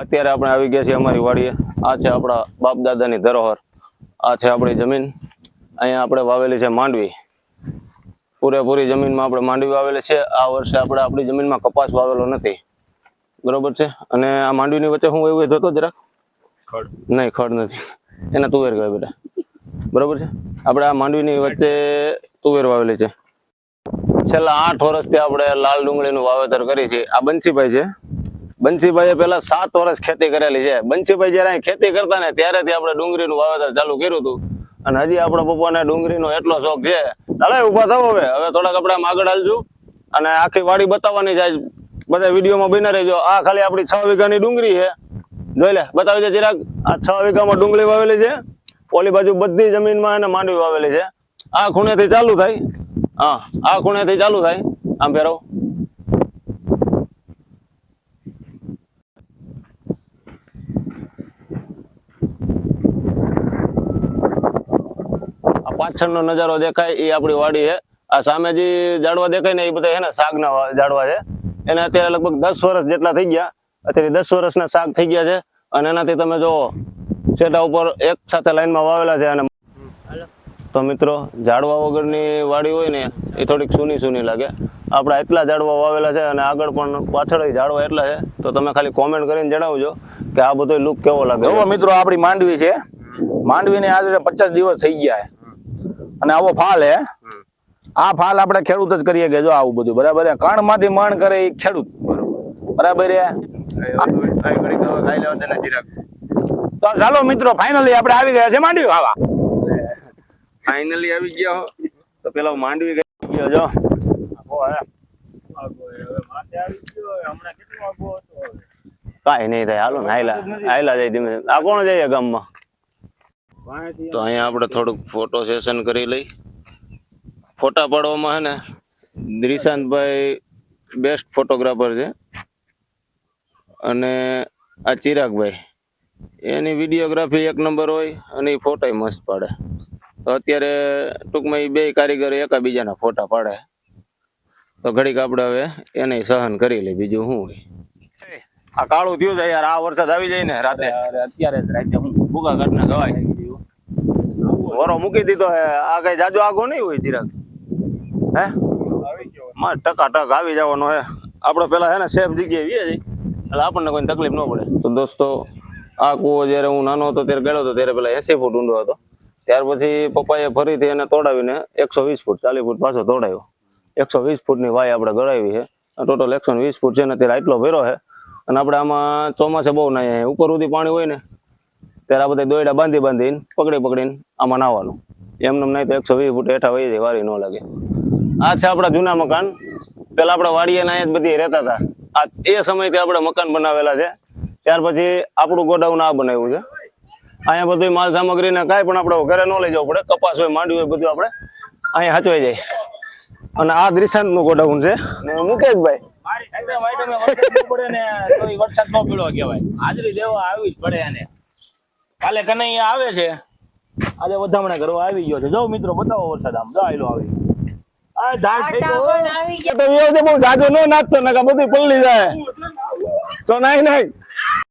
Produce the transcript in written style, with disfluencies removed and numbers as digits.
અત્યારે આપણે આવી ગયા છીએ અમારી વાડીએ। આ છે આપણા બાપ દાદાની ધરોહર, આ છે આપણી જમીન। અહીંયા આપણે વાવેલી છે માંડવી, પૂરેપૂરી જમીનમાં આપણે માંડવી વાવેલી છે। આ વર્ષે આપણે આપણી જમીનમાં કપાસ વાવેલો નથી, બરોબર છે। અને આ માંડવીની વચ્ચે હું એવું જોતો જરાક ખડ નહીં, ખડ નથી, એને તુવેર કહેવાય બેટા, બરોબર છે। આપણે આ માંડવીની વચ્ચે તુવેર વાવેલી છે। છેલ્લા 8 વર્ષથી આપણે લાલ ડુંગળીનું વાવેતર કરી છે। આ બંસીભાઈ છે, બંસીભાઈએ પેલા 7 વર્ષ ખેતી કરેલી છે। બંસીભાઈ જયારે અહીં ખેતી કરતા ને ત્યારેથી આપણે ડુંગળીનું વાવેતર ચાલુ કર્યું હતું, અને હજી આપણા પપ્પાને ડુંગળીનો એટલો શોખ છે। ચાલો ઉભા થાવ, હવે થોડાક આપણે આમ આગળ હાલશું અને આખી વાડી બતાવવાની જાય, બધા વિડીયોમાં બના રહેજો। આ ખાલી આપણી 6 વીઘાની ડુંગળી છે, જોઈ લે, બતાવી દે જરાક। આ 6 વીઘામાં ડુંગળી વાવેલી છે, ઓલી બાજુ બધી જમીનમાં એને માંડવી વાવેલી છે। આ ખૂણેથી ચાલુ થાય, હા આ ખૂણેથી ચાલુ થાય, આમ ફેરવ। આ પાછળનો નજારો દેખાય એ આપણી વાડી છે। આ સામે જે ઝાડવા દેખાય ને એ બધા છે ને શાકના ઝાડવા છે। એને અત્યારે લગભગ 10 વર્ષ જેટલા થઈ ગયા, અત્યારે 10 વર્ષના શાક થઈ ગયા છે। અને એનાથી તમે જો સેટા ઉપર એક સાથે લાઈનમાં વાવેલા છે। અને તો મિત્રો, ઝાડવા વગરની વાડી હોય ને એ થોડીક સૂની સૂની લાગે। આપણા એટલા ઝાડવા વાવેલા છે અને આગળ પણ પાછળ ઝાડવા એટલા છે, તો તમે ખાલી કોમેન્ટ કરીને જણાવજો કે આ બધો લુક કેવો લાગે। જો મિત્રો, આપણી માંડવી છે, માંડવીને આશરે 50 દિવસ થઈ ગયા છે અને આવો ફાલ હે। આ ફાલ આપણે ખેડૂત જ કરીએ કે જો આવું બધું, બરાબર છે। કણમાંથી મણ કરે એ ખેડૂત, બરાબર છે। તો ચાલો મિત્રો, ફાઇનલી આપણે આવી ગયા છે માંડવી ખાવા। ફાઇનલી આવી ગયા હો, તો પેલા માંડવી ગયો જો કાંઈ નહીં થાય, હાલો ને હાયલા જાય ધીમે। આ કોણ જાય ગામમાં? તો અહીંયા આપણે થોડુંક ફોટો સેશન કરી લઈ। ફોટા પાડવામાં હે ને દ્રિશાંતભાઈ બેસ્ટ ફોટોગ્રાફર છે, અને આ ચિરાગભાઈ એની વિડીયોગ્રાફી 1 નંબર હોય અને એ ફોટા મસ્ત પાડે। તો અત્યારે ટૂંકમાં એ 2 કારીગર એકાબીજાના ફોટા પાડે, તો ઘડીક આપણે હવે એને સહન કરી લઈ, બીજું શું હોય। આ કાળું થયું છે યાર, આ વરસાદ આવી જાય ને રાતે, અત્યારે જ રાતે હું ભૂકા કાઢના ગવાય, વરો મૂકી દીધો હે। આ કઈ જાજો આગો નહીં હોય ચિરાગ, હે માં ટકાટક આવી જવાનો હે। આપણે પેલા હે ને સેફ જગ્યાએ વીએ જઈએ એટલે આપણને કોઈ તકલીફ ન પડે। તો દોસ્તો, આ કૂવો જ્યારે હું નાનો હતો ત્યારે ગયો હતો, ત્યારે પેલા 80 ફૂટ ઊંડો હતો। ત્યાર પછી પપ્પાએ ફરીથી એને તોડાવીને 120 ફૂટ 40 ફૂટ પાછો તોડાવ્યો। 120 ફૂટની વાય આપણે ગળાવી છે, ટોટલ 120 ફૂટ છે ને, અત્યારે આટલો ભેરો છે। અને આપણે આમાં ચોમાસે બહુ નાહીએ, ઉપર સુધી પાણી હોય ને ત્યારે આ બધા દોયડા બાંધીને પકડીને આમાં નાહવાનું, એમને નહીં તો 120 ફૂટ હેઠા વહી જાય, વારી ન લાગે। આ છે આપણા જૂના મકાન, પેલા આપણા વાડીએ ના જ બધી રહેતા હતા। આ એ સમયથી આપણે મકાન બનાવેલા છે, ત્યાર પછી આપણું ગોડાઉન આ બનાવ્યું છે। અહીંયા બધું માલ સામગ્રી ને કાંઈ પણ આપણે ઘરે ન લઈ જવું પડે, કપાસ હોય માંડવી હોય બધું આપણે અહીંયા હાચવાઈ જાય। અને આ દ્રિશાંતનું ગોડાઉન છે ને મુકેશભાઈ વરસાદ નો પીળો કહેવાય, હાજરી દેવા આવી જ પડે એને। કાલે કનૈયા આવે છે, આજે વધામણા કરવા આવી ગયો છે। જો મિત્રો, બતાવો વરસાદ, આમ જો આયલો આવે, આ ધાર થઈ ગયો તો બહુ જાજો ન નાખતો ને, બધું પલળી જાય તો નહીં